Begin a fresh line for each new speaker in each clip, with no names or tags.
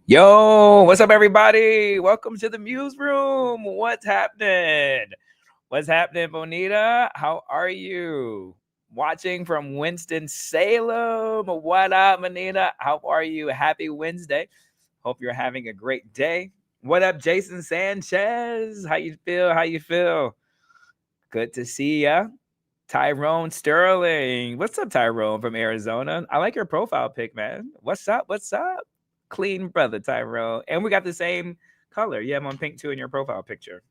Yo, what's up, everybody? Welcome to the MuseRoom. What's happening? What's happening, Bonita? How are you? Watching from Winston-Salem. What up, Bonita? How are you? Happy Wednesday. Hope you're having a great day. What up, Jason Sanchez? How you feel? How you feel? Good to see ya. Tyrone Sterling. What's up, Tyrone from Arizona? I like your profile pic, man. What's up? What's up? Clean brother, Tyrone. And we got the same color. Yeah, I'm on pink too in your profile picture.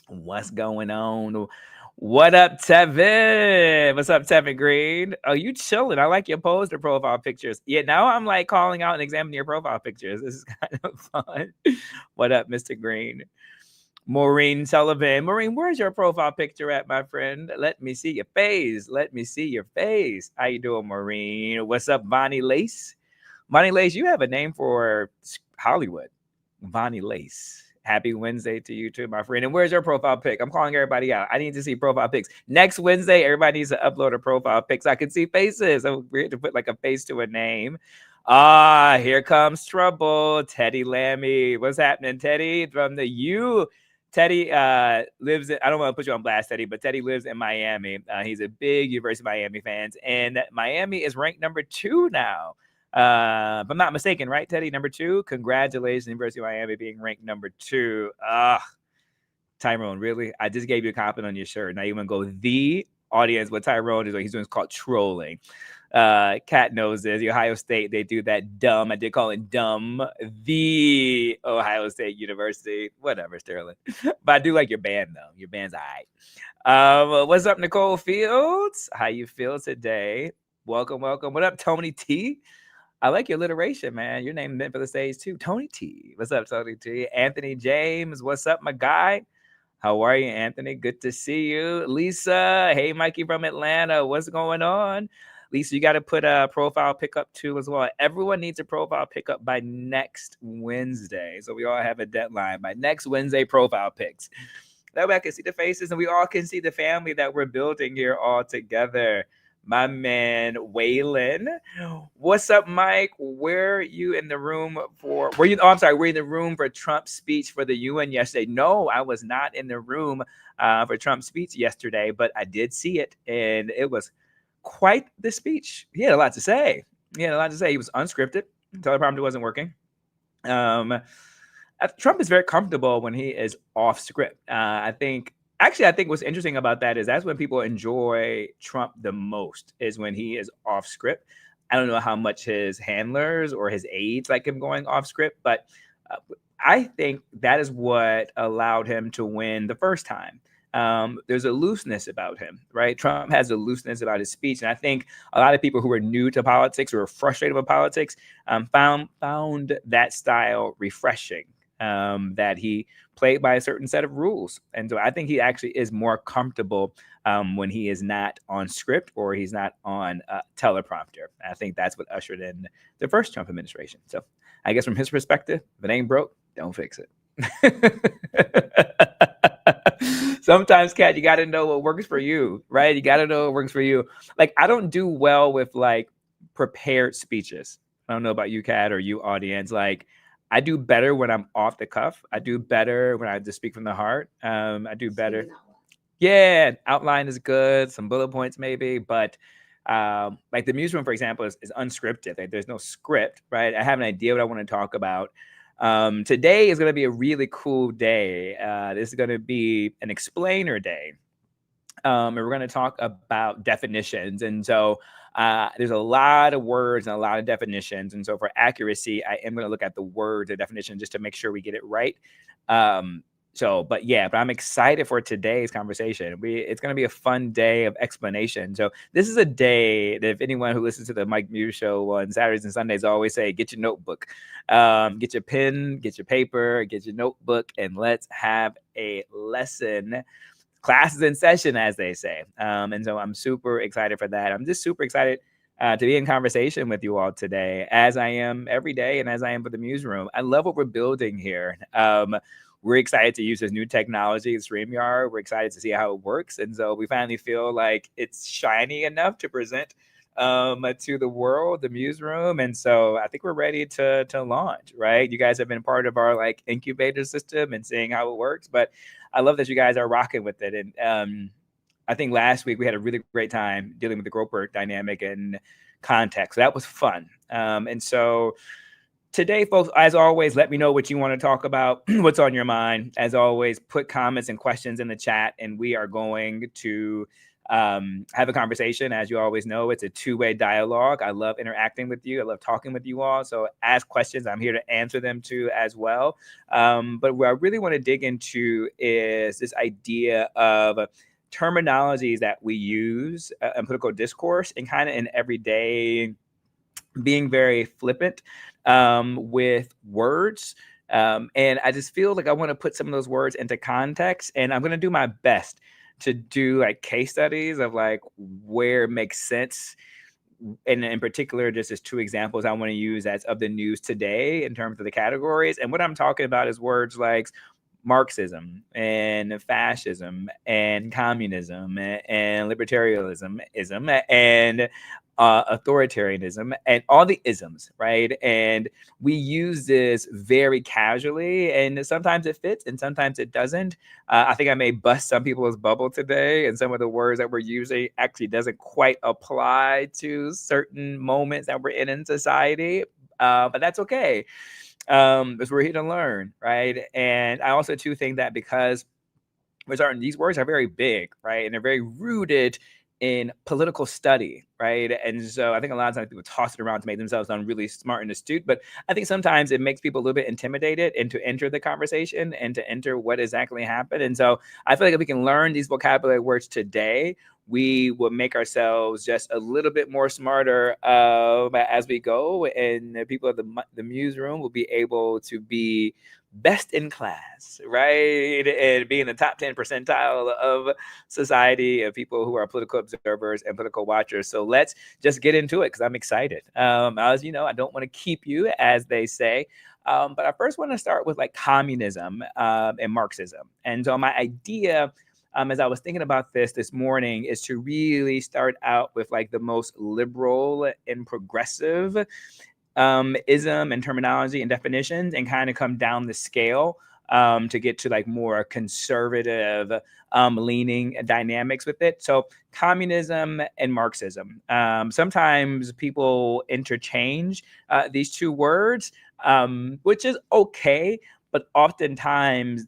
What's going on? What up, Tevin? What's up, Tevin Green? Oh, you chilling. I like your poster profile pictures. Yeah, now I'm like calling out and examining your profile pictures. This is kind of fun. What up, Mr. Green? Maureen Sullivan. Maureen, where's your profile picture at, my friend? Let me see your face. Let me see your face. How you doing, Maureen? What's up, Bonnie Lace? Bonnie Lace, you have a name for Hollywood. Bonnie Lace. Happy Wednesday to you too, my friend. And where's your profile pic? I'm calling everybody out. I need to see profile pics. Next Wednesday, everybody needs to upload a profile pic so I can see faces. So we have to put like a face to a name. Ah, here comes trouble. Teddy Lammy. What's happening, Teddy? From the U. Teddy lives in, I don't want to put you on blast, Teddy, but Teddy lives in Miami. He's a big University of Miami fan, and Miami is ranked number 2 now. If I'm not mistaken, right, Teddy? Number 2. Congratulations, University of Miami being ranked number 2. Tyrone, really? I just gave you a compliment on your shirt. Now you want to go the audience. What Tyrone is, what he's doing is called trolling. Cat knows this. The Ohio State, they do that dumb. I did call it dumb. The Ohio State University. Whatever, Sterling. But I do like your band, though. Your band's all right. What's up, Nicole Fields? How you feel today? Welcome, welcome. What up, Tony T? I like your alliteration, man. Your name meant for the stage, too. Tony T. What's up, Tony T? Anthony James. What's up, my guy? How are you, Anthony? Good to see you. Lisa. Hey, Mikey from Atlanta. What's going on? Lisa, you got to put a profile pickup too as well. Everyone needs a profile pickup by next Wednesday. So we all have a deadline by next Wednesday profile pics. That way I can see the faces and we all can see the family that we're building here all together. My man Waylon. What's up, Mike? Were you in the room for were you in the room for Trump's speech for the UN yesterday? No, I was not in the room for Trump's speech yesterday, but I did see it and it was quite the speech. He had a lot to say. He was unscripted. Teleprompter wasn't working. Trump is very comfortable when he is off script. I think what's interesting about that is that's when people enjoy Trump the most, is when he is off script. I don't know how much his handlers or his aides like him going off script, but I think that is what allowed him to win the first time. There's a looseness about him, right? Trump has a looseness about his speech. And I think a lot of people who are new to politics or are frustrated with politics found that style refreshing, that he played by a certain set of rules. And so I think he actually is more comfortable when he is not on script or he's not on teleprompter. I think that's what ushered in the first Trump administration. So I guess from his perspective, if it ain't broke, don't fix it. Sometimes, Kat, you got to know what works for you, right? You got to know what works for you. Like, I don't do well with like prepared speeches. I don't know about you, Kat, or you audience. Like, I do better when I'm off the cuff. I do better when I just speak from the heart. I do better. Yeah, outline is good. Some bullet points maybe, but like the MuseRoom, for example, is unscripted. Like, there's no script, right? I have an idea what I want to talk about. Today is going to be a really cool day. This is going to be an explainer day. And we're going to talk about definitions. And so there's a lot of words and a lot of definitions. And so for accuracy, I am going to look at the words and definition just to make sure we get it right. But I'm excited for today's conversation. It's going to be a fun day of explanation. So this is a day that if anyone who listens to the Mike Muse show on Saturdays and Sundays always say, get your notebook, get your pen, get your paper, get your notebook, and let's have a lesson. Class is in session, as they say. And so I'm super excited for that. I'm just super excited to be in conversation with you all today, as I am every day and as I am for the MuseRoom. I love what we're building here. We're excited to use this new technology, StreamYard. We're excited to see how it works. And so we finally feel like it's shiny enough to present to the world, the MuseRoom. And so I think we're ready to launch, right? You guys have been part of our like incubator system and seeing how it works, but I love that you guys are rocking with it. And I think last week we had a really great time dealing with the Groper dynamic and context. So that was fun. And so today, folks, as always, let me know what you want to talk about, what's on your mind. As always, put comments and questions in the chat, and we are going to have a conversation. As you always know, it's a two-way dialogue. I love interacting with you. I love talking with you all. So ask questions. I'm here to answer them too as well. But what I really want to dig into is this idea of terminologies that we use in political discourse and kind of in everyday being very flippant with words. And I just feel like I want to put some of those words into context, and I'm going to do my best to do like case studies of like where it makes sense. And in particular, just as two examples I want to use as of the news today in terms of the categories. And what I'm talking about is words like Marxism and fascism and communism and libertarianism and authoritarianism and all the isms, right? And we use this very casually, and sometimes it fits and sometimes it doesn't. I think I may bust some people's bubble today, and some of the words that we're using actually doesn't quite apply to certain moments that we're in society, but that's okay. Because we're here to learn, right? And I also too think that because these words are very big, right? And they're very rooted in political study, right? And so I think a lot of times people toss it around to make themselves sound really smart and astute, but I think sometimes it makes people a little bit intimidated and to enter the conversation and to enter what exactly happened. And so I feel like if we can learn these vocabulary words today, we will make ourselves just a little bit more smarter as we go, and the people at the MuseRoom will be able to be best in class, right? And be in the top 10 percentile of society of people who are political observers and political watchers. So let's just get into it because I'm excited. As you know, I don't want to keep you, as they say. But I first want to start with like communism and Marxism. And so my idea, as I was thinking about this morning, is to really start out with like the most liberal and progressive ism and terminology and definitions, and kind of come down the scale to get to like more conservative leaning dynamics with it. So communism and Marxism. Sometimes people interchange these two words, which is okay, but oftentimes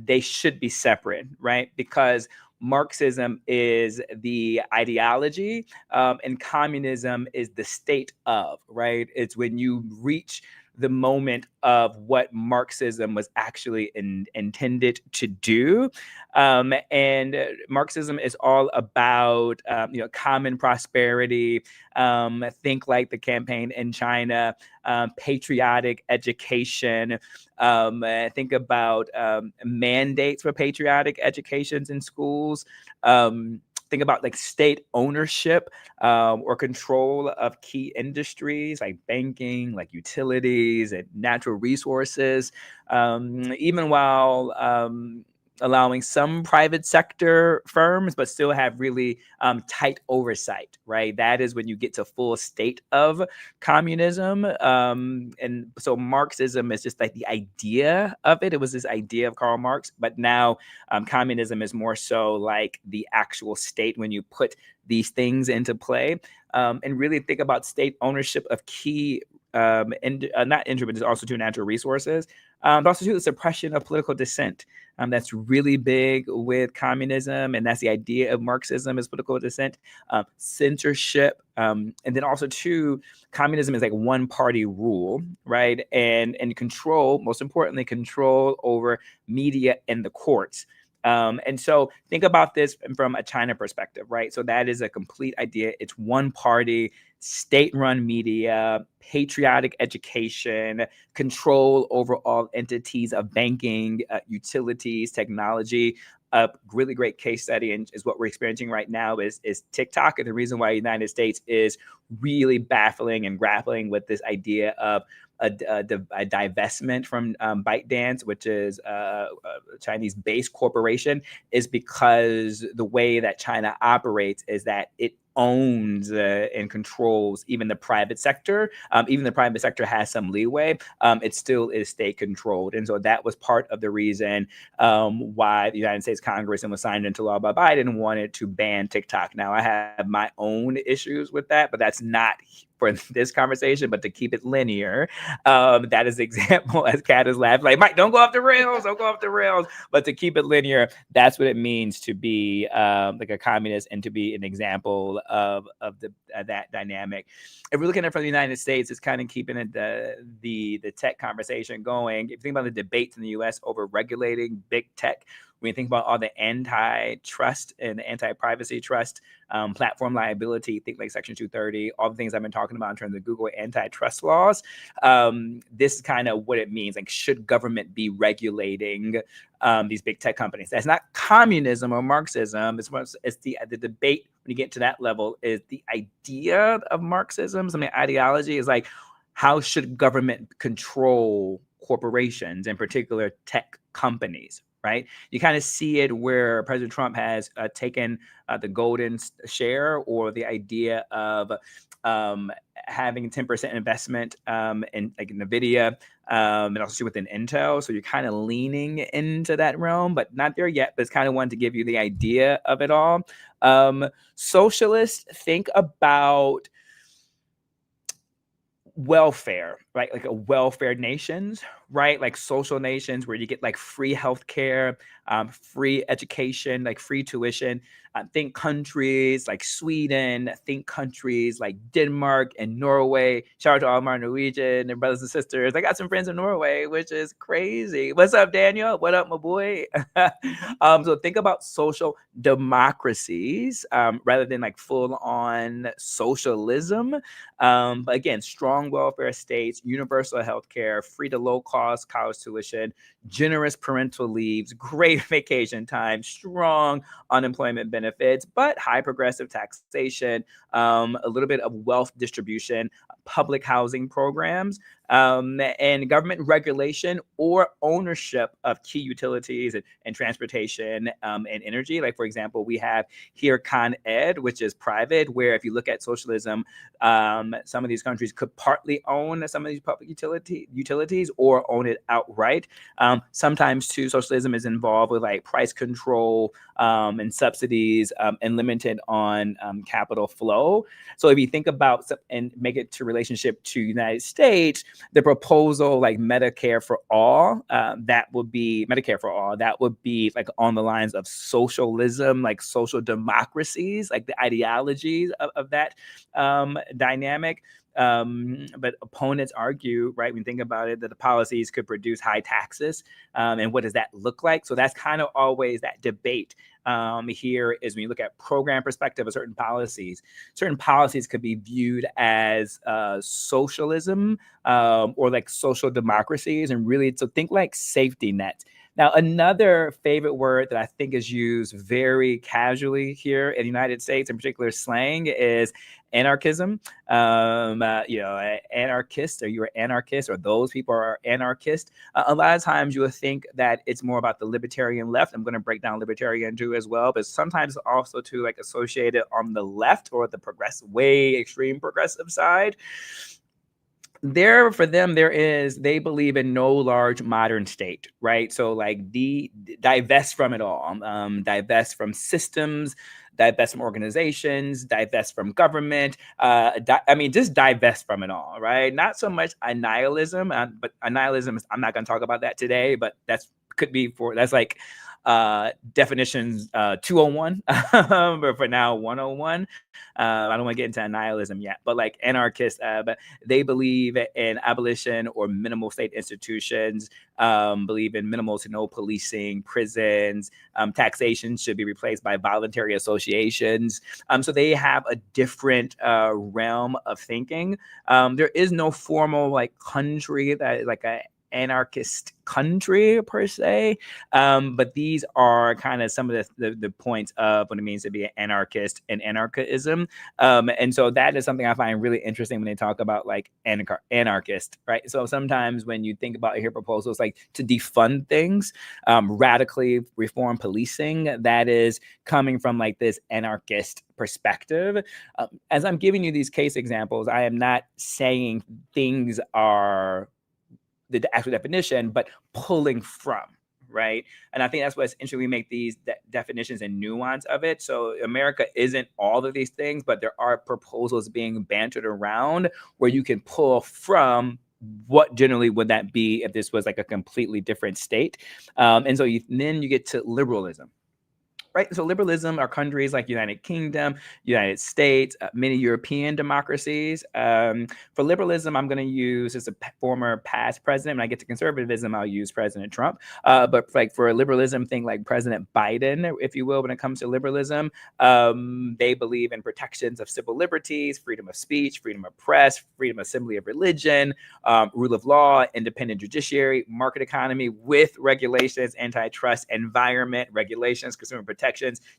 they should be separate, right? Because Marxism is the ideology, and communism is the state of, right? It's when you reach the moment of what Marxism was actually intended to do. And Marxism is all about, common prosperity, think like the campaign in China, patriotic education, think about mandates for patriotic educations in schools, think about like state ownership or control of key industries like banking, like utilities and natural resources, even while allowing some private sector firms, but still have really tight oversight, right? That is when you get to full state of communism. And so Marxism is just like the idea of it. It was this idea of Karl Marx, but now communism is more so like the actual state when you put these things into play, and really think about state ownership of key not injury, but also to natural resources, but also to the suppression of political dissent. That's really big with communism, and that's the idea of Marxism is political dissent, censorship, and then also too, communism is like one party rule, right? And control, most importantly, control over media and the courts. And so think about this from a China perspective, right? So that is a complete idea. It's one party, state-run media, patriotic education, control over all entities of banking, utilities, technology. A really great case study and is what we're experiencing right now is TikTok. And the reason why the United States is really baffling and grappling with this idea of a divestment from ByteDance, which is a Chinese-based corporation, is because the way that China operates is that it owns and controls even the private sector. Even the private sector has some leeway. It still is state controlled. And so that was part of the reason why the United States Congress, and was signed into law by Biden, wanted to ban TikTok. Now, I have my own issues with that, but that's not for this conversation. But to keep it linear, that is the example, as Kat is laughing, like, Mike, don't go off the rails, don't go off the rails. But to keep it linear, that's what it means to be like a communist and to be an example of that dynamic. If we're looking at it from the United States, it's kind of keeping it the tech conversation going. If you think about the debates in the US over regulating big tech, when you think about all the antitrust and the anti-privacy trust, platform liability, think like Section 230, all the things I've been talking about in terms of Google antitrust laws, this is kind of what it means. Like, should government be regulating these big tech companies? That's not communism or Marxism. It's the debate when you get to that level is the idea of Marxism. I mean, ideology is like, how should government control corporations, in particular tech companies, right? You kind of see it where President Trump has taken the golden share, or the idea of having 10% investment in like NVIDIA, and also within Intel. So you're kind of leaning into that realm, but not there yet. But it's kind of wanted to give you the idea of it all. Socialists think about welfare, right? Like a welfare nations, right? Like social nations where you get like free healthcare, free education, like free tuition. Think countries like Sweden, think countries like Denmark and Norway. Shout out to all my Norwegian and brothers and sisters. I got some friends in Norway, which is crazy. What's up, Daniel? What up, my boy? So think about social democracies rather than like full on socialism. But again, strong welfare states, universal health care, free to low cost college tuition, generous parental leaves, great vacation time, strong unemployment benefits, but high progressive taxation, a little bit of wealth distribution, public housing programs, and government regulation or ownership of key utilities and transportation and energy. Like, for example, we have here Con Ed, which is private, where if you look at socialism, some of these countries could partly own some of these public utilities or own it outright. Sometimes too, socialism is involved with like price control and subsidies and limited on capital flow. So if you think about and make it to relationship to United States, the proposal like Medicare for all, that would be like on the lines of socialism, like social democracies, like the ideologies of that dynamic. But opponents argue, right, when you think about it, that the policies could produce high taxes. And what does that look like? So that's kind of always that debate here is when you look at program perspective of certain policies could be viewed as socialism or like social democracies. And really, so think like safety nets. Now, another favorite word that I think is used very casually here in the United States, in particular slang, is anarchism. Anarchist, or you're an anarchist, or those people are anarchist. A lot of times you will think that it's more about the libertarian left. I'm going to break down libertarian too as well, but sometimes also too like associated on the left or the way extreme progressive side. For them, they believe in no large modern state, right? So like divest from it all, divest from systems, divest from organizations, divest from government. Just divest from it all, right? Not so much annihilism, but annihilism, I'm not going to talk about that today, but that's like definitions 201, but for now 101. I don't want to get into annihilism yet, but like anarchists, but they believe in abolition or minimal state institutions, believe in minimal to no policing, prisons, taxation should be replaced by voluntary associations. So they have a different realm of thinking. There is no formal like country that is like a anarchist country per se, but these are kind of some of the points of what it means to be an anarchist and anarchism. And so that is something I find really interesting when they talk about like anarchist, right? So sometimes when you think about hear proposals like to defund things, radically reform policing, that is coming from like this anarchist perspective. As I'm giving you these case examples, I am not saying things are the actual definition, but pulling from, right? And I think that's what's interesting. We make these definitions and nuance of it. So America isn't all of these things, but there are proposals being bantered around where you can pull from what generally would that be if this was like a completely different state. And so then you get to liberalism. Right. So liberalism are countries like United Kingdom, United States, many European democracies. For liberalism, I'm going to use as a former past president. When I get to conservatism, I'll use President Trump. But like for liberalism, think like President Biden, if you will, when it comes to liberalism, they believe in protections of civil liberties, freedom of speech, freedom of press, freedom of assembly of religion, rule of law, independent judiciary, market economy with regulations, antitrust, environment, regulations, consumer protection.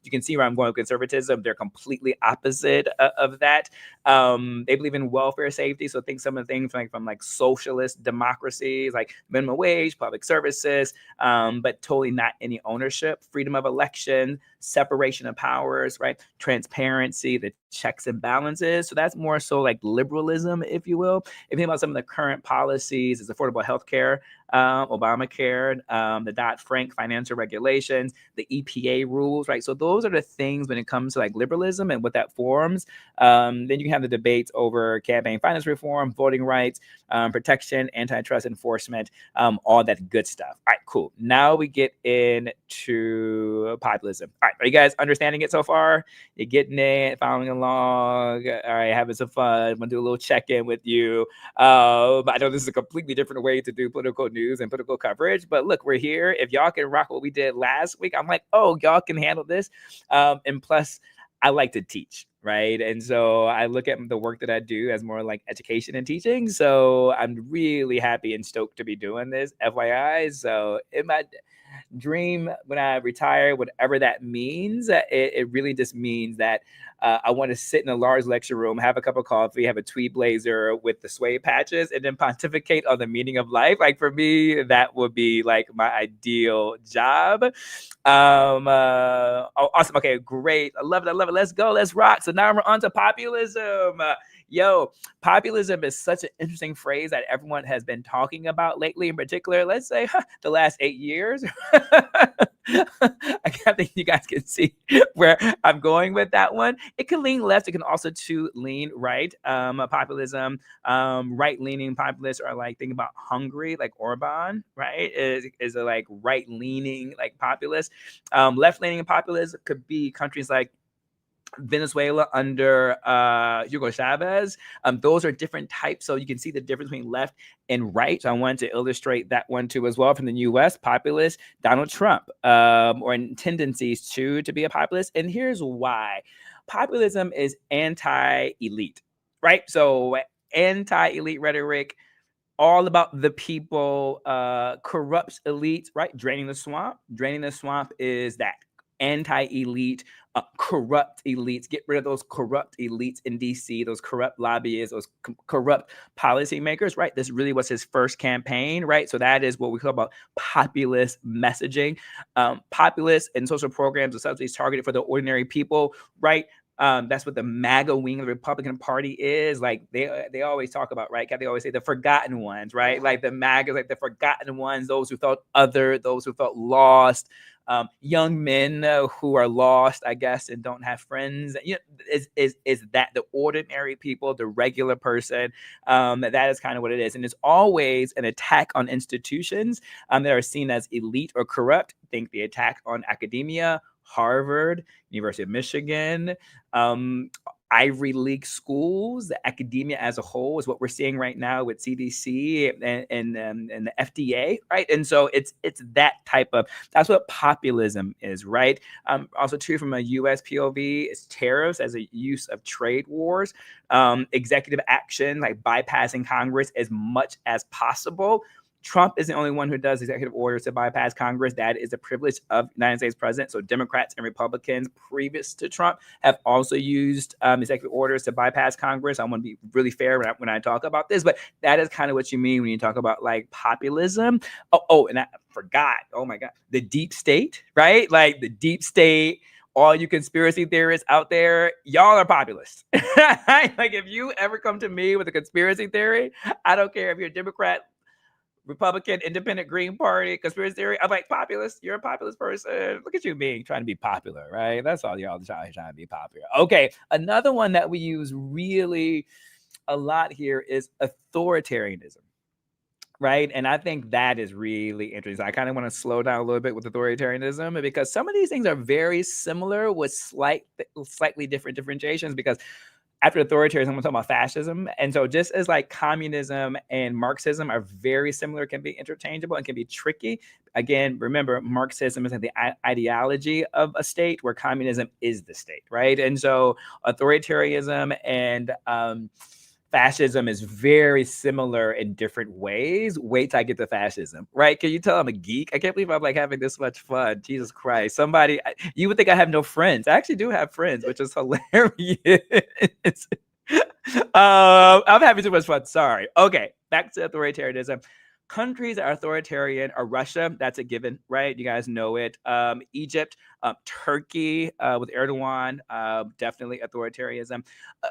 You can see where I'm going with conservatism. They're completely opposite of that. They believe in welfare safety. So think some of the things like from like socialist democracies, like minimum wage, public services, but totally not any ownership, freedom of election, separation of powers, right? Transparency, the checks and balances. So that's more so like liberalism, if you will. If you think about some of the current policies, is affordable health care, Obamacare, the Dodd-Frank financial regulations, the EPA rules, right? So those are the things when it comes to like liberalism and what that forms. Then you can have the debates over campaign finance reform, voting rights, protection, antitrust enforcement, all that good stuff. All right, cool. Now we get into populism. All right, are you guys understanding it so far? You're getting it, following along. All right, having some fun. I'm gonna do a little check-in with you. I know this is a completely different way to do political news and political coverage, but look, we're here. If y'all can rock what we did last week, I'm like, oh, y'all can handle this. And plus, I like to teach, right? And so I look at the work that I do as more like education and teaching. So I'm really happy and stoked to be doing this, FYI. So in my dream when I retire, whatever that means, it really just means that I want to sit in a large lecture room, have a cup of coffee, have a tweed blazer with the suede patches, and then pontificate on the meaning of life. Like for me, that would be like my ideal job. Oh, awesome. Okay, great. I love it. I love it. Let's go. Let's rock. So now we're on to populism. Yo, populism is such an interesting phrase that everyone has been talking about lately, in particular, let's say the last 8 years. I can't think you guys can see where I'm going with that one. It can lean left. It can also lean right. Populism, right-leaning populists are like, think about Hungary, like Orban, right? Is a like right-leaning like populist. Left-leaning populists could be countries like Venezuela under Hugo Chavez. Those are different types. So you can see the difference between left and right. So I wanted to illustrate that one too as well from the US, populist Donald Trump, or tendencies to be a populist. And here's why. Populism is anti-elite, right? So anti-elite rhetoric, all about the people, corrupts elites, right? Draining the swamp. Draining the swamp is that anti-elite, corrupt elites. Get rid of those corrupt elites in DC, those corrupt lobbyists, those corrupt policymakers, right? This really was his first campaign, right? So that is what we call about populist messaging. Populist and social programs and subsidies targeted for the ordinary people, right? That's what the MAGA wing of the Republican Party is. Like they always talk about, right? They always say the forgotten ones, right? Like the MAGA, like the forgotten ones, those who felt other, those who felt lost, young men who are lost, I guess, and don't have friends. You know, is that the ordinary people, the regular person? That is kind of what it is, and it's always an attack on institutions that are seen as elite or corrupt. Think the attack on academia. Harvard, University of Michigan, Ivy League schools, the academia as a whole is what we're seeing right now with CDC and the FDA, right? And so it's that type of, that's what populism is, right? Also too, from a US POV, is tariffs as a use of trade wars, executive action, like bypassing Congress as much as possible, Trump is the only one who does executive orders to bypass Congress. That is a privilege of the United States president. So Democrats and Republicans previous to Trump have also used executive orders to bypass Congress. I want to be really fair when I talk about this, but that is kind of what you mean when you talk about like populism. Oh, and I forgot. Oh my God, the deep state, right? Like the deep state. All you conspiracy theorists out there, y'all are populists. Like if you ever come to me with a conspiracy theory, I don't care if you're a Democrat, Republican, Independent, Green Party, conspiracy theory. I'm like, populist. You're a populist person. Look at you trying to be popular, right? That's all y'all trying to be popular. Okay, another one that we use really a lot here is authoritarianism, right? And I think that is really interesting. I kind of want to slow down a little bit with authoritarianism because some of these things are very similar with slightly different differentiations because after authoritarianism, I'm talking about fascism. And so just as like communism and Marxism are very similar, can be interchangeable and can be tricky. Again, remember, Marxism is like the ideology of a state where communism is the state, right? And so authoritarianism and fascism is very similar in different ways. Wait till I get to fascism, right? Can you tell I'm a geek? I can't believe I'm like having this much fun. Jesus Christ. You would think I have no friends. I actually do have friends, which is hilarious. I'm having too much fun. Sorry. Okay, back to authoritarianism. Countries that are authoritarian are Russia. That's a given, right? You guys know it. Egypt, Turkey with Erdogan, definitely authoritarianism.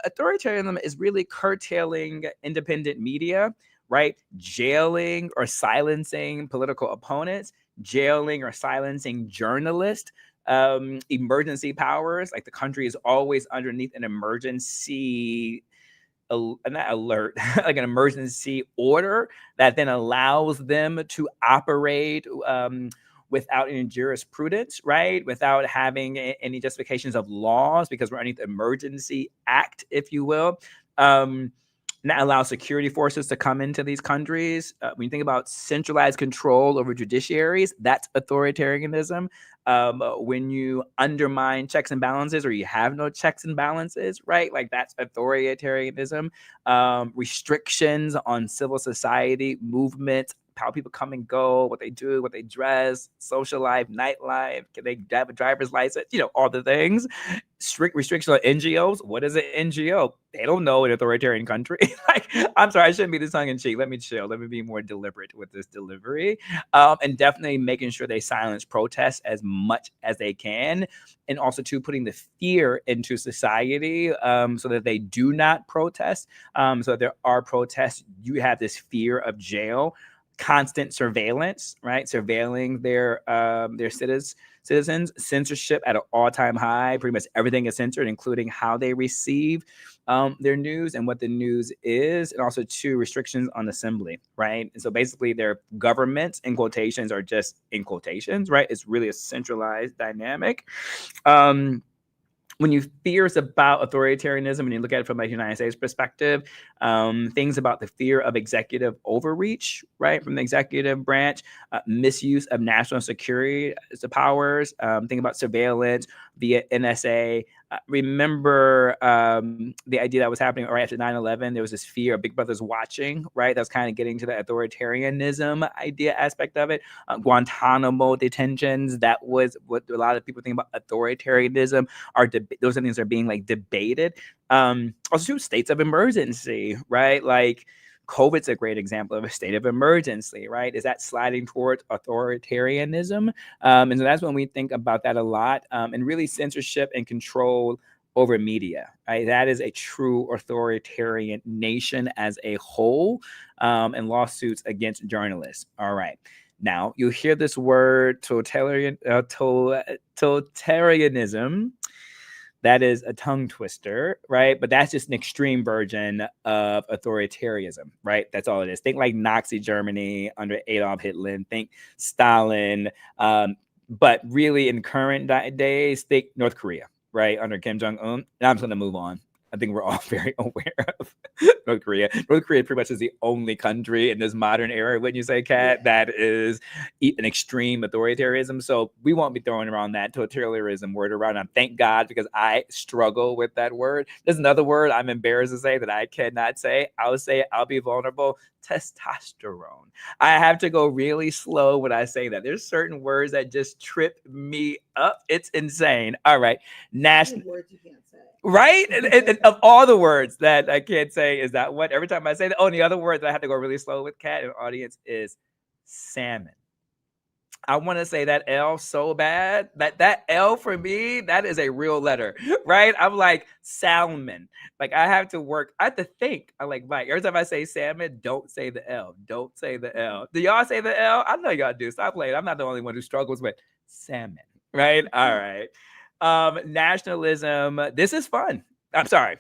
Authoritarianism is really curtailing independent media, right? Jailing or silencing political opponents, jailing or silencing journalists, emergency powers. Like the country is always underneath an emergency not alert, like an emergency order that then allows them to operate without any jurisprudence, right? Without having any justifications of laws, because we're underneath the Emergency Act, if you will. That allows security forces to come into these countries. When you think about centralized control over judiciaries, that's authoritarianism. When you undermine checks and balances or you have no checks and balances, right? Like that's authoritarianism. Restrictions on civil society movements, how people come and go, what they do, what they dress, social life, nightlife, can they have a driver's license, all the things. Strict restriction on NGOs. What is an NGO? They don't know an authoritarian country. Like, I'm sorry, I shouldn't be this tongue in cheek. Let me chill. Let me be more deliberate with this delivery. And definitely making sure they silence protests as much as they can. And also, too, putting the fear into society so that they do not protest. So if there are protests, you have this fear of jail. Constant surveillance, right? Surveilling their citizens, censorship at an all-time high. Pretty much everything is censored, including how they receive their news and what the news is, and also two restrictions on assembly, right? And so basically their governments in quotations are just in quotations, right? It's really a centralized dynamic. When you fears about authoritarianism, and you look at it from a United States perspective, things about the fear of executive overreach, right, from the executive branch, misuse of national security powers, think about surveillance via NSA. Remember the idea that was happening right after 9/11, there was this fear of Big Brother's watching, right? That's kind of getting to the authoritarianism idea aspect of it. Guantanamo detentions, that was what a lot of people think about authoritarianism. Those are things that are being like debated. Also, states of emergency, right? Like COVID's a great example of a state of emergency, right? Is that sliding towards authoritarianism? And so that's when we think about that a lot. And really censorship and control over media, right? That is a true authoritarian nation as a whole, and lawsuits against journalists. All right. Now, you hear this word totalitarianism. That is a tongue twister, right? But that's just an extreme version of authoritarianism, right? That's all it is. Think like Nazi Germany under Adolf Hitler. Think Stalin. But really in current days, think North Korea, right? Under Kim Jong-un. And I'm just going to move on. I think we're all very aware of North Korea. North Korea pretty much is the only country in this modern era, wouldn't you say, Kat, that is an extreme authoritarianism. So we won't be throwing around that totalitarianism word around. And thank God, because I struggle with that word. There's another word I'm embarrassed to say that I cannot say. I'll say it. I'll be vulnerable. testosterone. I have to go really slow when I say that. There's certain words that just trip me up. It's insane. All right.
Words you can't say.
Right? And of all the words that I can't say, is that one? Every time I say that, oh, and the other word that I have to go really slow with, Kat, and audience, is salmon. I want to say that L so bad. That L for me, that is a real letter, right? I'm like salmon. Like I have to work. I have to think. I like Mike. Every time I say salmon, don't say the L. Don't say the L. Do y'all say the L? I know y'all do. Stop playing. I'm not the only one who struggles with salmon, right? All right. Nationalism. This is fun. I'm sorry.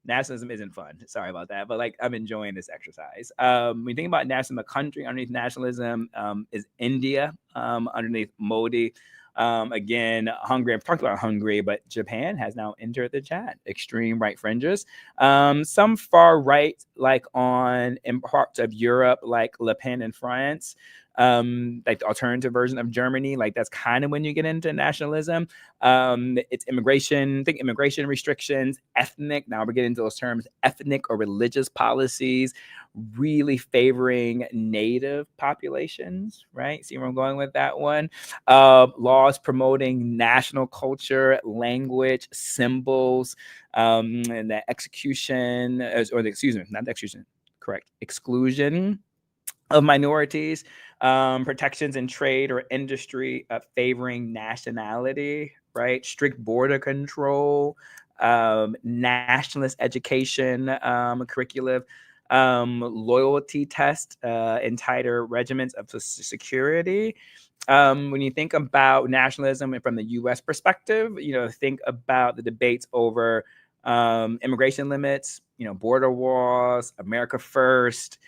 Nationalism isn't fun. Sorry about that, but like I'm enjoying this exercise. When you think about nationalism, a country underneath nationalism is India. Underneath Modi, again, Hungary. I've talked about Hungary, but Japan has now entered the chat. Extreme right fringes. Some far right, like in parts of Europe, like Le Pen in France. Like the alternative version of Germany, like that's kind of when you get into nationalism. It's immigration, think immigration restrictions, ethnic. Now we're getting into those terms, ethnic or religious policies, really favoring native populations, right? See where I'm going with that one? Laws promoting national culture, language, symbols, and the execution, or the, excuse me, not the execution, correct, exclusion of minorities, protections in trade or industry favoring nationality, right? Strict border control, nationalist education curriculum, loyalty test, and tighter regiments of security. When you think about nationalism and from the U.S. perspective, think about the debates over immigration limits, border walls, America First.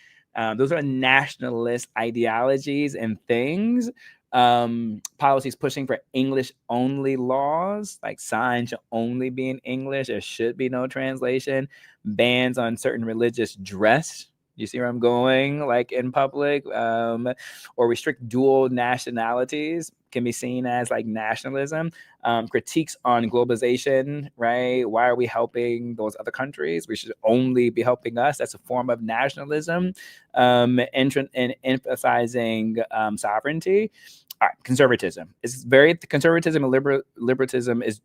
Those are nationalist ideologies and things. Policies pushing for English only laws, like signs should only be in English. There should be no translation. Bans on certain religious dress. You see where I'm going? Like in public, or restrict dual nationalities can be seen as like nationalism. Critiques on globalization, right? Why are we helping those other countries? We should only be helping us. That's a form of nationalism. And emphasizing sovereignty. All right, conservatism. Conservatism and liberalism is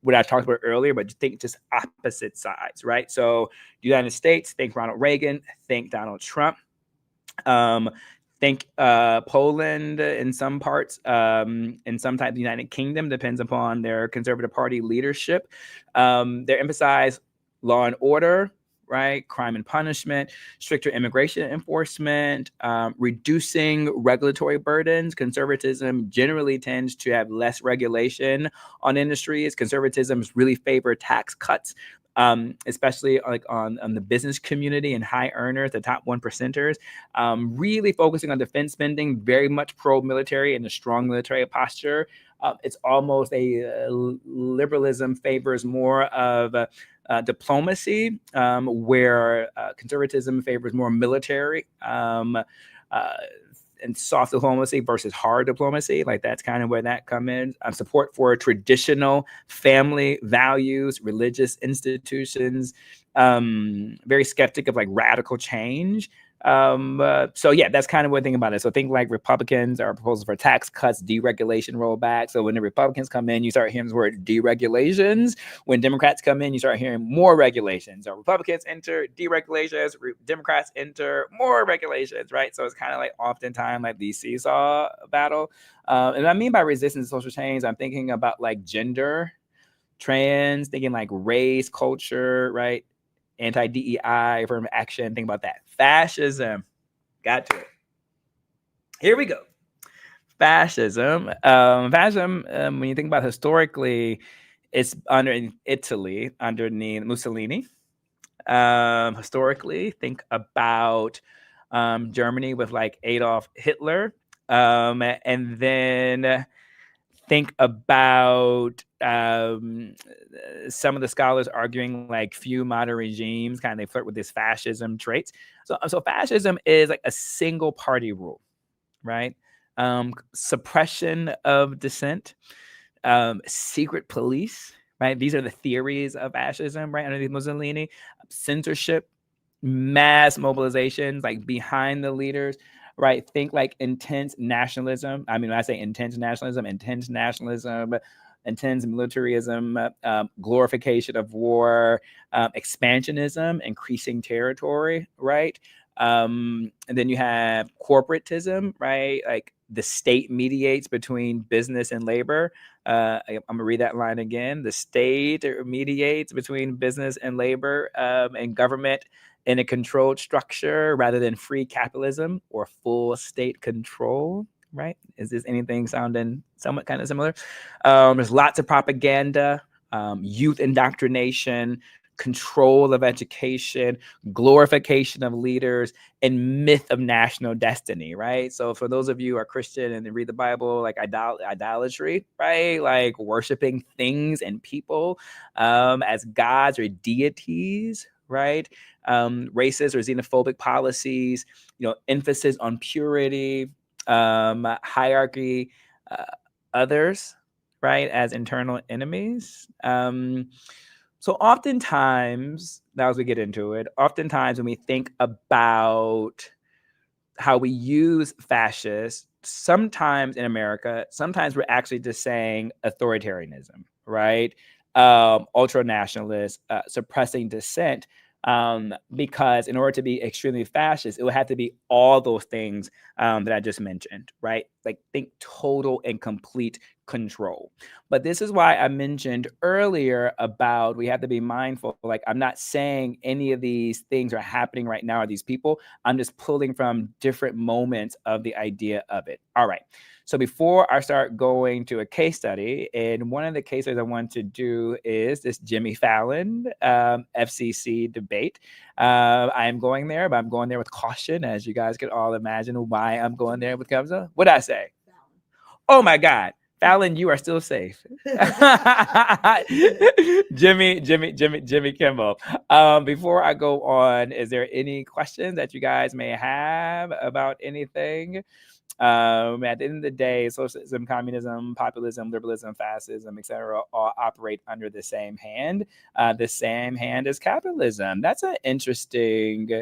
what I talked about earlier, but think just opposite sides, right? So United States, think Ronald Reagan, think Donald Trump. Think Poland in some parts, in some type of United Kingdom, depends upon their Conservative Party leadership. They emphasize law and order, right? Crime and punishment, stricter immigration enforcement, reducing regulatory burdens. Conservatism generally tends to have less regulation on industries. Conservatism really favor tax cuts, especially like on the business community and high earners, the top 1%ers, really focusing on defense spending, very much pro-military and a strong military posture. It's almost a liberalism favors more of diplomacy, where conservatism favors more military and soft diplomacy versus hard diplomacy. Like that's kind of where that comes in. Support for traditional family values, religious institutions, very skeptic of like radical change. So yeah, that's kind of what I think about it. So think like Republicans are proposals for tax cuts, deregulation rollback. So when the Republicans come in, you start hearing the word deregulations. When Democrats come in, you start hearing more regulations. So Republicans enter deregulations, Democrats enter more regulations, right? So it's kind of like oftentimes like the seesaw battle. And I mean by resistance to social change, I'm thinking about like gender, trans, thinking like race, culture, right? Anti-DEI, affirmative action, think about that. Fascism, got to it. Here we go. Fascism. Fascism, when you think about historically, it's under Italy, underneath Mussolini. Historically, think about Germany with like Adolf Hitler. And then think about some of the scholars arguing like few modern regimes kind of they flirt with this fascism traits. So fascism is like a single party rule, right? Suppression of dissent, secret police, right? These are the theories of fascism, right? Underneath Mussolini, censorship, mass mobilizations, like behind the leaders, right? Think like intense nationalism. I mean, when I say intense nationalism, intense militarism, glorification of war, expansionism, increasing territory, right? And then you have corporatism, right? Like the state mediates between business and labor. I'm gonna read that line again. The state mediates between business and labor, and government in a controlled structure rather than free capitalism or full state control, right? Is this anything sounding somewhat kind of similar? There's lots of propaganda, youth indoctrination, control of education, glorification of leaders, and myth of national destiny, right? So for those of you who are Christian and read the Bible, like idolatry, right? Like worshiping things and people as gods or deities, right? Racist or xenophobic policies, emphasis on purity, hierarchy, others, right, as internal enemies. So oftentimes, now as we get into it, oftentimes when we think about how we use fascists, sometimes in America, sometimes we're actually just saying authoritarianism, right? Ultra nationalist, suppressing dissent, because in order to be extremely fascist, it would have to be all those things that I just mentioned, right? Like think total and complete control. But this is why I mentioned earlier about we have to be mindful. Like I'm not saying any of these things are happening right now or these people. I'm just pulling from different moments of the idea of it. All right. So before I start going to a case study, and one of the case studies I want to do is this Jimmy Fallon FCC debate. I am going there, but I'm going there with caution, as you guys can all imagine why I'm going there with caution. What did I say? Oh my God. Fallon, you are still safe. Jimmy Kimmel. Before I go on, is there any questions that you guys may have about anything? At the end of the day, socialism, communism, populism, liberalism, fascism, etc., all operate under the same hand. The same hand as capitalism. That's an interesting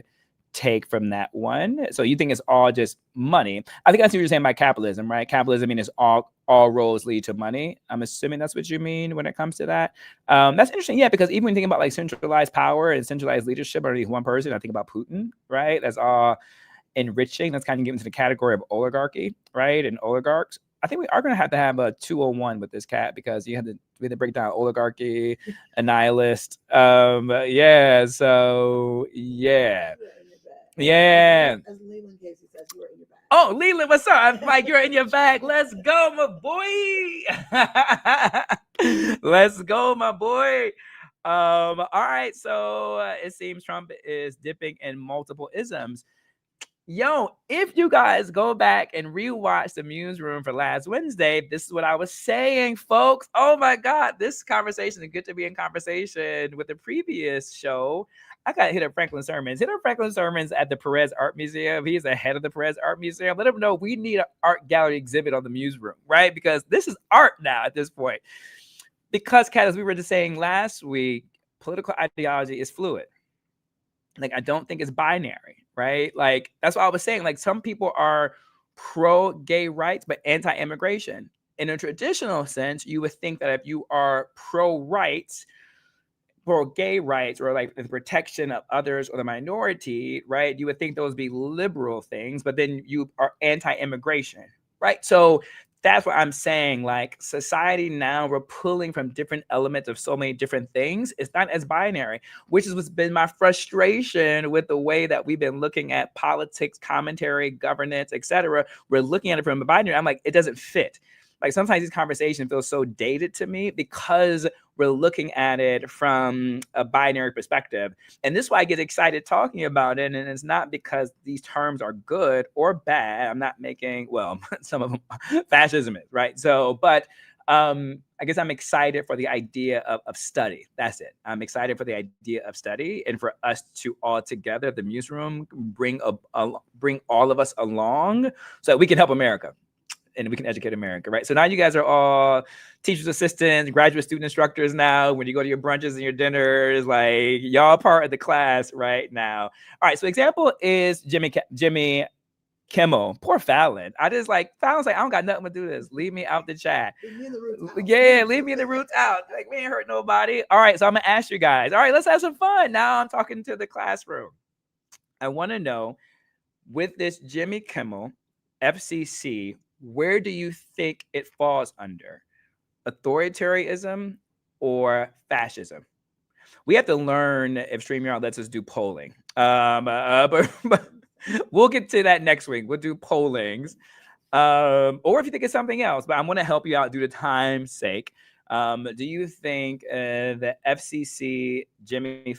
take from that one. So you think it's all just money? I think that's what you're saying by capitalism, right? Capitalism means all roads lead to money. I'm assuming that's what you mean when it comes to that. That's interesting, yeah, because even when you think about like centralized power and centralized leadership underneath one person, I think about Putin, right? That's all enriching. That's kind of getting into the category of oligarchy, right? And oligarchs. I think we are going to have a 201 with this cat because we have to break down oligarchy, a nihilist. Yeah. So yeah. Yeah.
As Leland Casey says, you are in your bag.
Oh, Leland, what's up? I'm Mike, you're in your bag. Let's go, my boy. Let's go, my boy. All right. So it seems Trump is dipping in multiple isms. Yo, if you guys go back and rewatch the MuseRoom for last Wednesday, this is what I was saying, folks. Oh my God, this conversation is good to be in conversation with the previous show. I got hit up Franklin Sermons. Hit up Franklin Sermons at the Perez Art Museum. He's the head of the Perez Art Museum. Let him know we need an art gallery exhibit on the MuseRoom, right? Because this is art now at this point. Because, Kat, as we were just saying last week, political ideology is fluid. Like, I don't think it's binary, right? Like, that's what I was saying. Like, some people are pro-gay rights, but anti-immigration. In a traditional sense, you would think that if you are pro-rights, pro-gay rights, or like the protection of others or the minority, right? You would think those be liberal things, but then you are anti-immigration, right? So that's what I'm saying. Like society now, we're pulling from different elements of so many different things. It's not as binary, which is what's been my frustration with the way that we've been looking at politics, commentary, governance, etc. We're looking at it from a binary. I'm like, it doesn't fit. Like sometimes these conversations feel so dated to me because we're looking at it from a binary perspective. And this is why I get excited talking about it. And it's not because these terms are good or bad. I'm not making, well, some of them, fascism is, right? So, but I guess I'm excited for the idea of study. That's it. I'm excited for the idea of study and for us to all together, the MuseRoom, bring all of us along so that we can help America. and we can educate America, right? So now you guys are all teachers assistants, graduate student instructors now. When you go to your brunches and your dinners, like y'all part of the class right now. All right, so example is Jimmy Kimmel. Poor Fallon. Fallon's like, I don't got nothing to do this. Leave me out the chat.
Leave me in the roots out.
Yeah, leave me in the roots out. Like, we ain't hurt nobody. All right, so I'm gonna ask you guys. All right, let's have some fun. Now I'm talking to the classroom. I want to know, with this Jimmy Kimmel FCC, where do you think it falls under? Authoritarianism or fascism? We have to learn if StreamYard lets us do polling. But we'll get to that next week. We'll do pollings. Or if you think it's something else, but I'm going to help you out due to time's sake. Do you think the FCC, Jimmy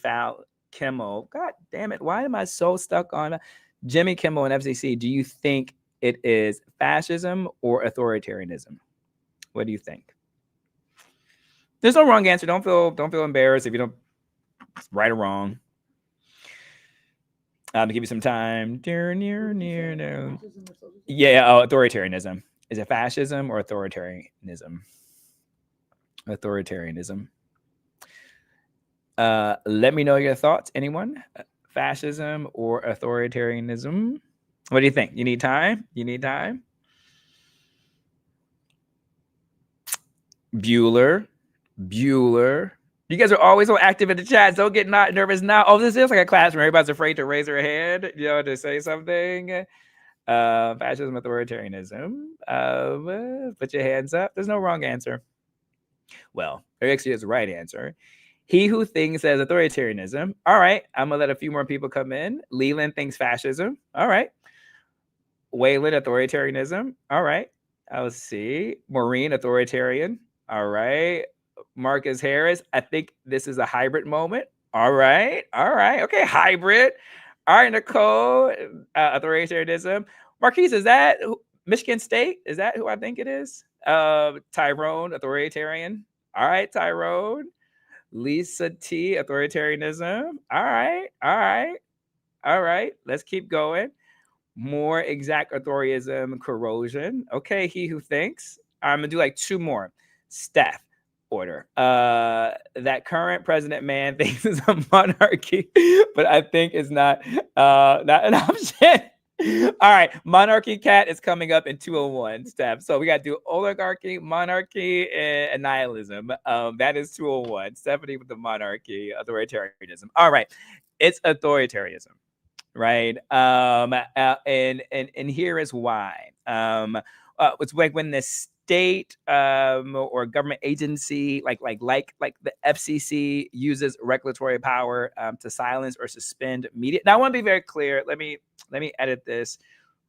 Kimmel, God damn it, why am I so stuck on Jimmy Kimmel and FCC? Do you think it is fascism or authoritarianism? What do you think? There's no wrong answer. Don't feel embarrassed if you don't right or wrong. To give you some time. No. Yeah, authoritarianism. Is it fascism or authoritarianism? Authoritarianism. Let me know your thoughts. Anyone? Fascism or authoritarianism? What do you think? You need time? Bueller. You guys are always so active in the chat. Don't get not nervous now. Oh, this is like a classroom. Everybody's afraid to raise their hand, to say something. Fascism, authoritarianism. Put your hands up. There's no wrong answer. Well, there actually is a right answer. He who thinks as authoritarianism. All right. I'm going to let a few more people come in. Leland thinks fascism. All right. Waylon, authoritarianism. All right. I'll see. Maureen, authoritarian. All right. Marcus Harris, I think this is a hybrid moment. All right. Okay, hybrid. All right, Nicole, authoritarianism. Marquise, is that Michigan State? Is that who I think it is? Tyrone, authoritarian. All right, Tyrone. Lisa T, authoritarianism. All right. Let's keep going. More exact authoritarianism, corrosion. Okay, he who thinks. I'm gonna do like two more. Steph. Order. That current president man thinks it's a monarchy, but I think it's not an option. All right, monarchy cat is coming up in 201 steps. So we got to do oligarchy, monarchy, and nihilism. That is 201. Stephanie with the monarchy, authoritarianism. All right, it's authoritarianism, right? And here is why. It's like when the state or government agency like the FCC uses regulatory power to silence or suspend media. Now I want to be very clear. Let me edit this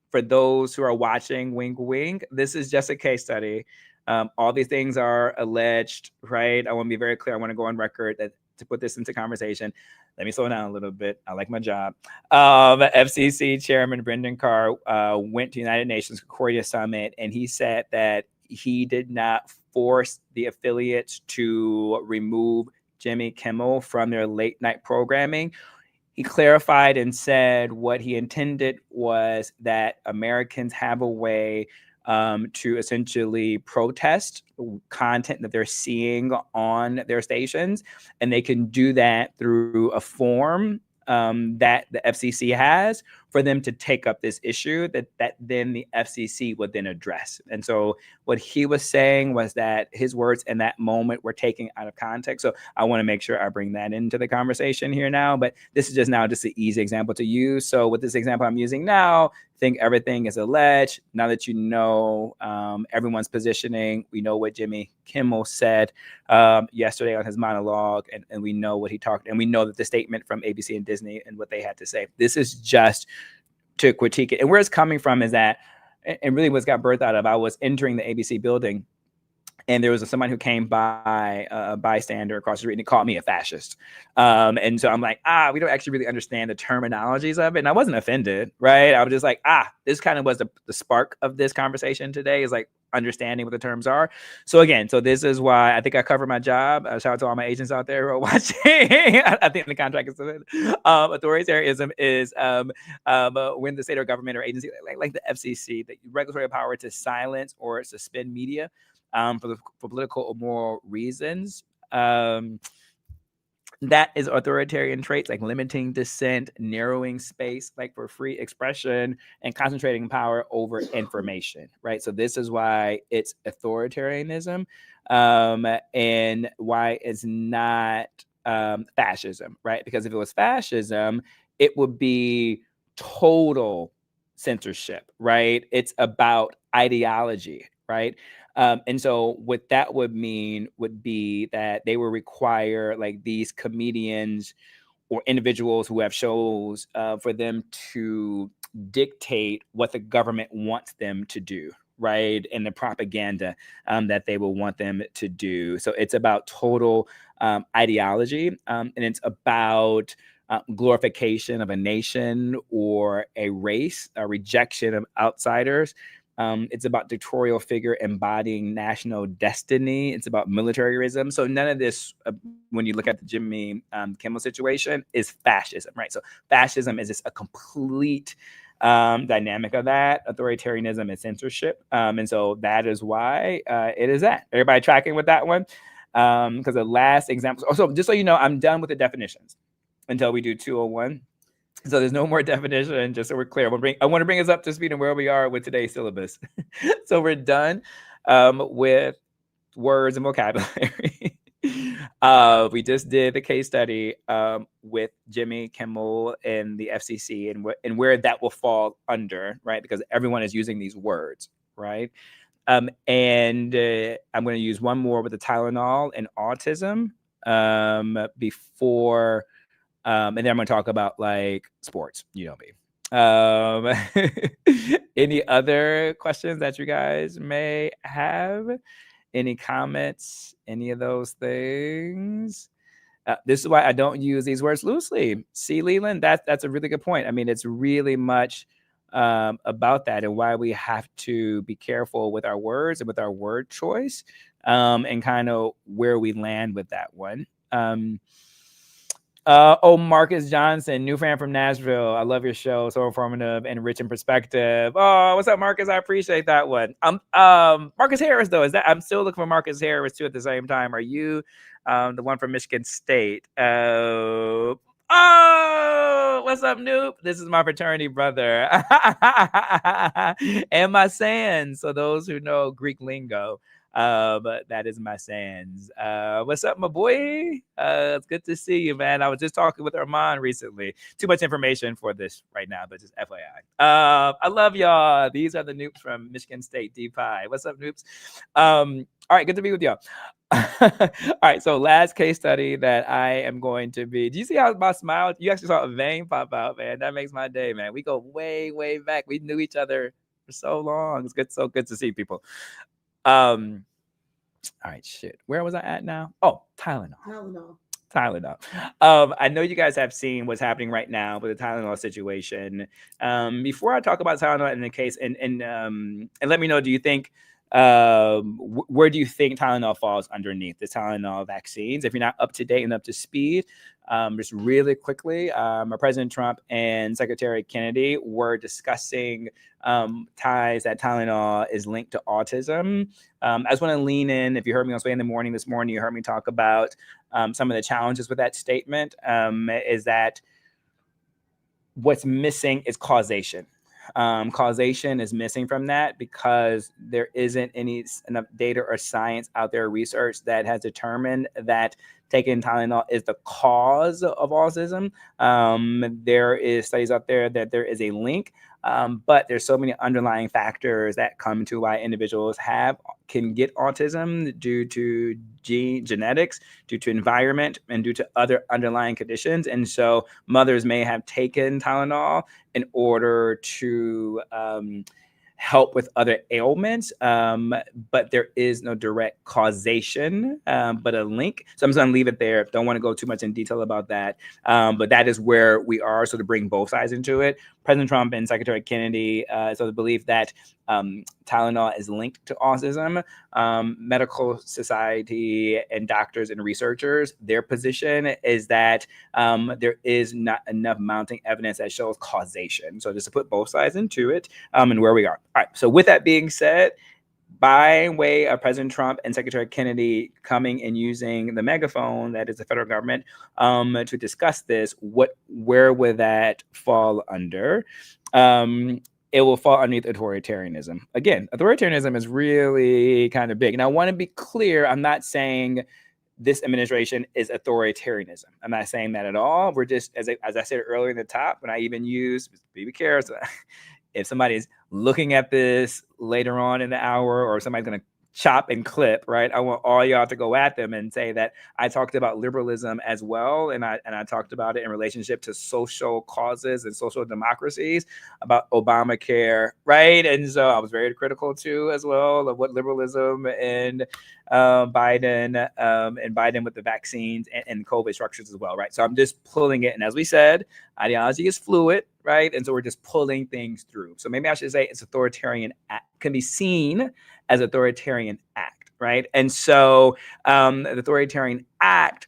for those who are watching. Wink, wink. This is just a case study. All these things are alleged, right? I want to be very clear. I want to go on record that to put this into conversation. Let me slow down a little bit. I like my job. FCC Chairman Brendan Carr went to United Nations Concordia Summit, and he said that he did not force the affiliates to remove Jimmy Kimmel from their late night programming. He clarified and said what he intended was that Americans have a way to essentially protest content that they're seeing on their stations, and they can do that through a form that the FCC has for them to take up this issue that then the FCC would then address. And so what he was saying was that his words in that moment were taken out of context. So I want to make sure I bring that into the conversation here now, but this is just an easy example to use. So with this example I'm using now, think everything is alleged. Now that you know everyone's positioning, we know what Jimmy Kimmel said yesterday on his monologue, and we know what he talked, and we know that the statement from ABC and Disney and what they had to say. This is just to critique it. And where it's coming from is that, and really what's got birthed out of, I was entering the ABC building, and there was someone who came by, a bystander across the street, and he called me a fascist. And so I'm like, we don't actually really understand the terminologies of it. And I wasn't offended, right? I was just like, this kind of was the spark of this conversation today, is like understanding what the terms are. So again, this is why I think I covered my job. Shout out to all my agents out there who are watching. I think the contract is authoritarianism is when the state or government or agency, like the FCC, the regulatory power to silence or suspend media for political or moral reasons. That is authoritarian traits, like limiting dissent, narrowing space, like for free expression, and concentrating power over information, right? So this is why it's authoritarianism, and why it's not fascism, right? Because if it was fascism, it would be total censorship, right? It's about ideology, right? And so what that would mean would be that they will require like these comedians or individuals who have shows for them to dictate what the government wants them to do, right? And the propaganda that they will want them to do. So it's about total ideology, and it's about glorification of a nation or a race, a rejection of outsiders. It's about dictatorial figure embodying national destiny. It's about militarism. So none of this, when you look at the Jimmy Kimmel situation, is fascism, right? So fascism is just a complete dynamic of that. Authoritarianism is censorship. And so that is why it is that. Everybody tracking with that one? Because the last example, also just so you know, I'm done with the definitions until we do 201. So there's no more definition, just so we're clear. I want to bring us up to speed on where we are with today's syllabus. So we're done with words and vocabulary. We just did the case study with Jimmy Kimmel and the FCC and where that will fall under, right? Because everyone is using these words, right? And I'm going to use one more with the Tylenol and autism before... and then I'm going to talk about like sports, you know me. Any other questions that you guys may have? Any comments? Any of those things? This is why I don't use these words loosely. See, Leland, that's a really good point. I mean, it's really much about that, and why we have to be careful with our words and with our word choice, and kind of where we land with that one. Marcus Johnson, new fan from Nashville. I love your show. So informative and rich in perspective. Oh, what's up, Marcus? I appreciate that one. Marcus Harris, though, I'm still looking for Marcus Harris too at the same time. Are you the one from Michigan State? Oh, what's up, Noob? This is my fraternity brother. And my sans. So those who know Greek lingo. But that is my sans. What's up, my boy? It's good to see you, man. I was just talking with Armand recently. Too much information for this right now, but just FYI. I love y'all. These are the noobs from Michigan State, D-Pi. What's up, noobs? All right, good to be with y'all. All right, so last case study that I am going to be. Do you see how my smile? You actually saw a vein pop out, man. That makes my day, man. We go way, way back. We knew each other for so long. It's good, so good to see people. All right, shit. Where was I at now? Oh, Tylenol. I know you guys have seen what's happening right now with the Tylenol situation. Before I talk about Tylenol in the case, and let me know, do you think where do you think Tylenol falls underneath the Tylenol vaccines? If you're not up to date and up to speed, just really quickly, President Trump and Secretary Kennedy were discussing ties that Tylenol is linked to autism. I just want to lean in. If you heard me on Sway in the Morning this morning, you heard me talk about some of the challenges with that statement, is that what's missing is causation. Causation is missing from that because there isn't enough data or science out there, research that has determined that taking Tylenol is the cause of autism. There is studies out there that there is a link, but there's so many underlying factors that come to why individuals can get autism due to genetics, due to environment, and due to other underlying conditions. And so mothers may have taken Tylenol in order to help with other ailments, but there is no direct causation, but a link. So I'm just going to leave it there. Don't want to go too much in detail about that, but that is where we are. So to bring both sides into it, President Trump and Secretary Kennedy, so the belief that Tylenol is linked to autism, medical society and doctors and researchers, their position is that there is not enough mounting evidence that shows causation. So just to put both sides into it, and where we are. All right. So with that being said, by way of President Trump and Secretary Kennedy coming and using the megaphone that is the federal government to discuss this, where would that fall under? It will fall underneath authoritarianism. Again, authoritarianism is really kind of big. And I want to be clear, I'm not saying this administration is authoritarianism. I'm not saying that at all. We're just, as I said earlier in the top, when I even use, be careful, if somebody's looking at this later on in the hour or somebody's going to chop and clip, right? I want all y'all to go at them and say that I talked about liberalism as well. And I talked about it in relationship to social causes and social democracies, about Obamacare, right? And so I was very critical too, as well, of what liberalism and Biden with the vaccines and COVID structures as well, right? So I'm just pulling it. And as we said, ideology is fluid, right? And so we're just pulling things through. So maybe I should say it's authoritarian act, can be seen as authoritarian act, right? And so the authoritarian act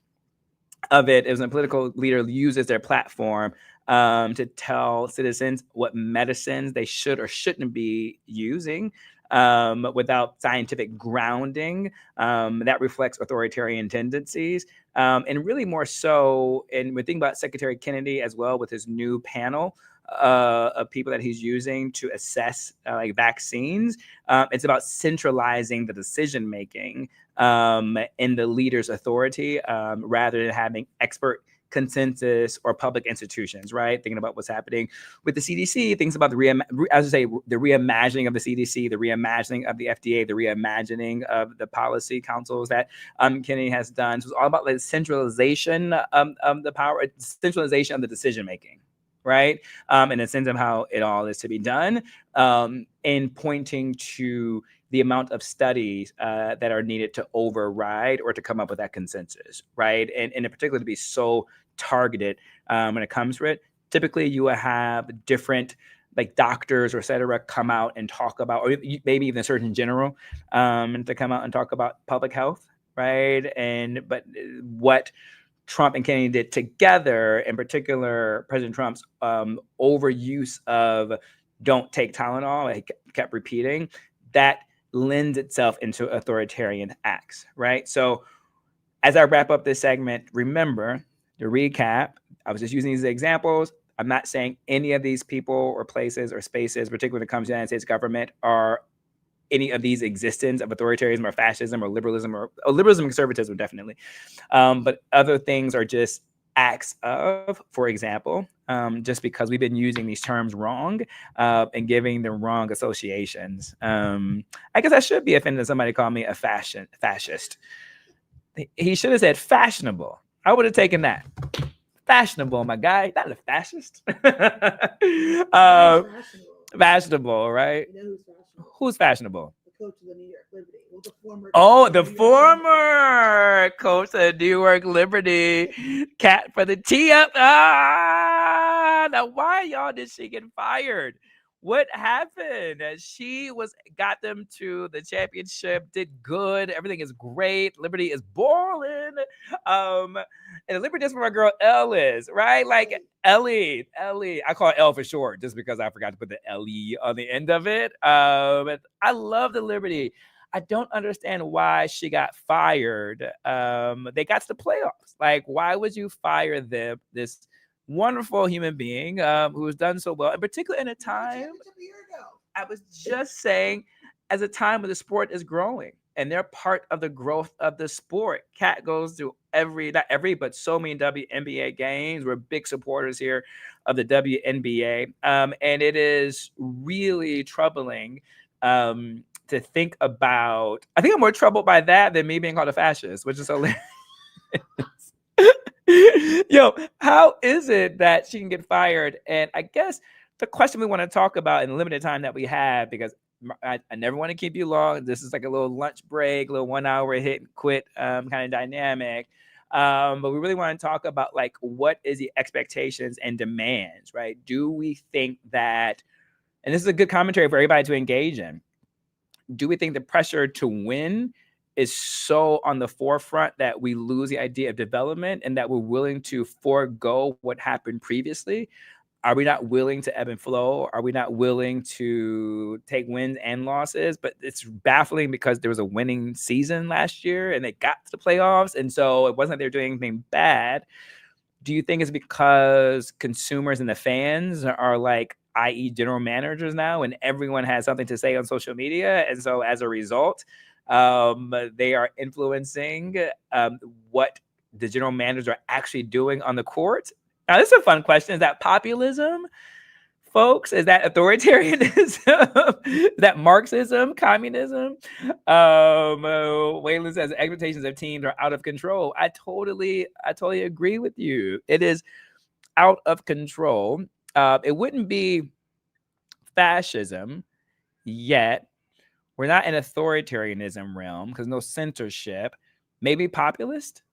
of it is when a political leader uses their platform to tell citizens what medicines they should or shouldn't be using without scientific grounding. That reflects authoritarian tendencies. And really more so, and we think about Secretary Kennedy as well with his new panel of people that he's using to assess like vaccines. It's about centralizing the decision making in the leader's authority rather than having expert consensus or public institutions, right? Thinking about what's happening with the CDC, things about the reimagining of the CDC, the reimagining of the FDA, the reimagining of the policy councils that Kennedy has done. So it's all about like centralization of the power, centralization of the decision making, right? In a sense of how it all is to be done, and pointing to the amount of studies that are needed to override or to come up with that consensus, right? And in particular, to be so targeted when it comes to it. Typically, you will have different like doctors or et cetera come out and talk about, or maybe even a Surgeon General to come out and talk about public health, right? But what Trump and Kennedy did together, in particular, President Trump's overuse of "don't take Tylenol," he kept repeating, that lends itself into authoritarian acts, right? So as I wrap up this segment, remember, to recap, I was just using these examples. I'm not saying any of these people or places or spaces, particularly when it comes to the United States government, are any of these existence of authoritarianism or fascism or liberalism and conservatism, definitely. But other things are just acts of, for example, just because we've been using these terms wrong and giving them wrong associations. I guess I should be offended if somebody called me a fascist. He should have said fashionable. I would have taken that. Fashionable, my guy, not a fascist. Fashionable, right?
You know
Who's fashionable?
the coach of the New York Liberty. Well, the former.
The former coach of New York Liberty, cat for the tee up. Now why y'all did she get fired? What happened? She got them to the championship, did good. Everything is great. Liberty is balling. And the Liberty is where my girl Elle is, right? Like Ellie. I call it Elle for short, just because I forgot to put the L-E on the end of it. But I love the Liberty. I don't understand why she got fired. They got to the playoffs. Like, why would you fire them? This wonderful human being who has done so well, in particular in a time, I was just saying, as a time when the sport is growing and they're part of the growth of the sport. Kat goes to not every, but so many WNBA games. We're big supporters here of the WNBA. And it is really troubling to think about. I think I'm more troubled by that than me being called a fascist, which is hilarious. Yo, how is it that she can get fired? And I guess the question we want to talk about in the limited time that we have, because I never want to keep you long. This is like a little lunch break, a little 1 hour hit and quit kind of dynamic. But we really want to talk about like what is the expectations and demands, right? Do we think that, and this is a good commentary for everybody to engage in, do we think the pressure to win is so on the forefront that we lose the idea of development and that we're willing to forego what happened previously? Are we not willing to ebb and flow? Are we not willing to take wins and losses? But it's baffling because there was a winning season last year and they got to the playoffs. And so it wasn't like they were doing anything bad. Do you think it's because consumers and the fans are like, i.e. general managers now, and everyone has something to say on social media? And so as a result, they are influencing what the general managers are actually doing on the court? Now, this is a fun question. Is that populism, folks? Is that authoritarianism? Is that Marxism, communism? Waylon says expectations of teams are out of control. I totally agree with you. It is out of control. It wouldn't be fascism yet. We're not in authoritarianism realm because no censorship. Maybe populism.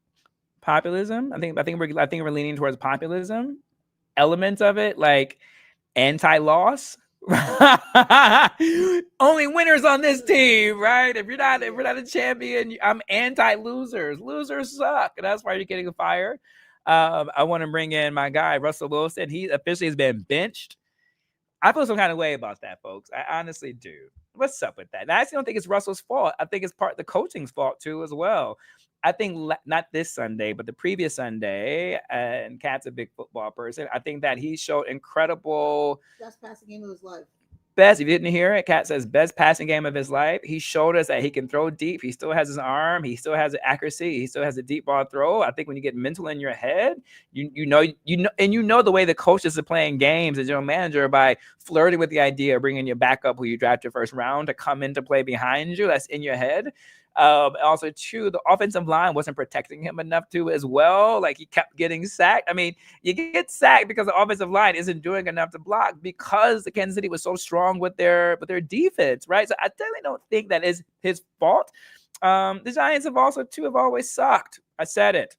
I think we're leaning towards populism. Elements of it, like anti-loss. Only winners on this team, right? If we're not a champion, I'm anti-losers. Losers suck, and that's why you're getting fired. I want to bring in my guy Russell Wilson. He officially has been benched. I feel some kind of way about that, folks. I honestly do. What's up with that? And I actually don't think it's Russell's fault. I think it's part of the coaching's fault too, as well. I think not this Sunday, but the previous Sunday, and Cat's a big football person. I think that he showed incredible
best passing game of his life.
Best, if you didn't hear it, Cat says best passing game of his life. He showed us that he can throw deep. He still has his arm. He still has the accuracy. He still has a deep ball throw. I think when you get mental in your head, you know, the way the coaches are playing games as your manager by flirting with the idea of bringing your backup who you drafted first round to come in to play behind you. That's in your head. Also, too, the offensive line wasn't protecting him enough too as well. Like he kept getting sacked. I mean, you get sacked because the offensive line isn't doing enough to block because the Kansas City was so strong with their defense, right? So I definitely don't think that is his fault. The Giants have always sucked. I said it.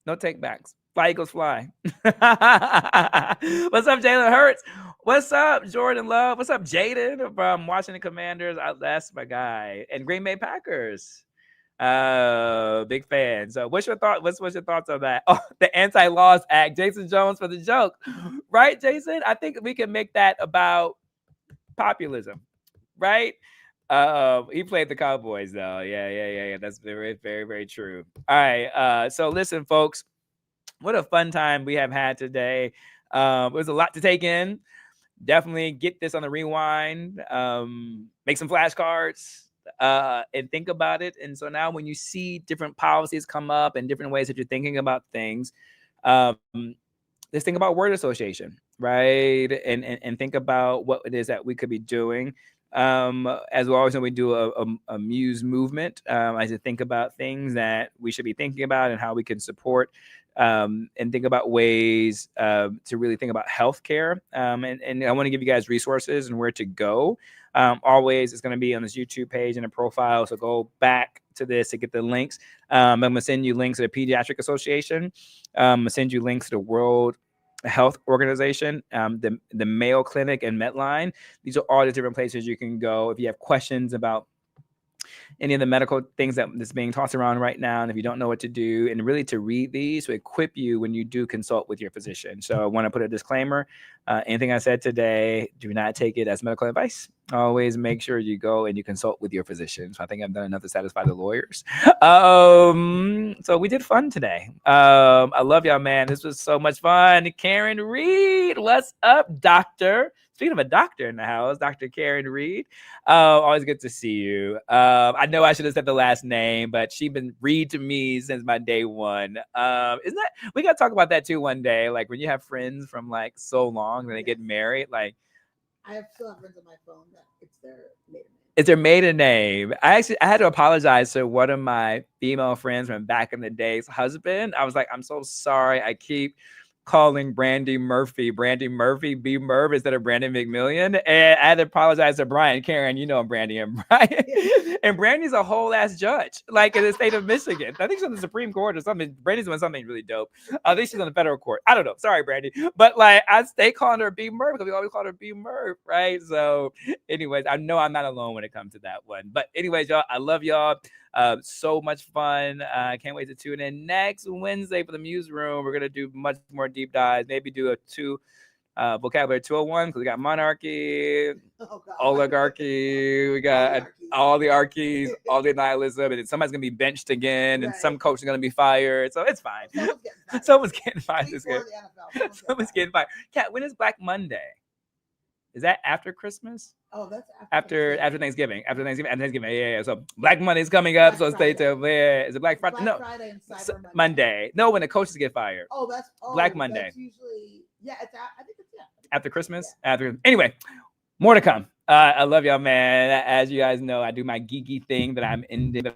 No takebacks. Fly Eagles fly. What's up, Jalen Hurts? What's up, Jordan Love? What's up, Jaden from Washington Commanders? That's my guy. And Green Bay Packers. Big fan. So what's your thoughts on that? Oh, the anti-loss act. Jason Jones for the joke. Right, Jason? I think we can make that about populism. Right? He played the Cowboys though. Yeah. That's very, very, very true. All right. So listen, folks. What a fun time we have had today. It was a lot to take in. Definitely get this on the rewind. Make some flashcards and think about it. And so now when you see different policies come up and different ways that you're thinking about things, let's think about word association, right? And think about what it is that we could be doing. As well as when we do a Muse movement, I should think about things that we should be thinking about and how we can support and think about ways to really think about healthcare. And I want to give you guys resources and where to go. Always, it's going to be on this YouTube page and a profile. So go back to this to get the links. I'm going to send you links to the Pediatric Association. I'm going to send you links to the World Health Organization, the Mayo Clinic and Medline. These are all the different places you can go if you have questions about any of the medical things that's being tossed around right now, and if you don't know what to do, and really to read these to equip you when you do consult with your physician. So I want to put a disclaimer. Anything I said today, do not take it as medical advice. Always make sure you go and you consult with your physician. So I think I've done enough to satisfy the lawyers. So we did fun today. I love y'all, man. This was so much fun. Karen Reed, what's up, doctor? Speaking of a doctor in the house, Dr. Karen Reed. Always good to see you. I know I should have said the last name, but she's been Reed to me since my day one. Isn't that, we got to talk about that too one day. Like when you have friends from like so long and they get married, like.
I still have friends on my phone that it's their maiden name.
It's their maiden name. I had to apologize to one of my female friends from back in the day's husband. I was like, I'm so sorry. I keep calling Brandy Murphy B. Merv instead of Brandon McMillian. And I had to apologize to Brian. Karen, you know Brandy and Brian. And Brandy's a whole ass judge, like in the state of Michigan. I think she's on the Supreme Court or something. Brandy's doing something really dope. I think she's on the federal court. I don't know. Sorry, Brandy. But like they calling her B. Merv because we always call her B. Merv, right? So anyways, I know I'm not alone when it comes to that one. But anyways, y'all, I love y'all. So much fun. I can't wait to tune in next Wednesday for the MuseRoom. We're going to do much more deep dives, maybe do a vocabulary 201 because we got monarchy, oligarchy, we got all the archies, all the nihilism, and then somebody's going to be benched again, and some coach is going to be fired. So it's fine. Someone's getting fired this game. Someone's getting fired. Kat, when is Black Monday? Is that after Christmas?
Oh, that's
after Thanksgiving. After Thanksgiving. Yeah. So Black Monday is coming up. So stay tuned. Yeah. Is it Black Friday? No.
Friday and Cyber
Monday. No, when the coaches get fired.
Oh, that's
Black Monday.
That's usually I think it's
after Christmas. Yeah. Anyway, more to come. I love y'all, man. As you guys know, I do my geeky thing that I'm ending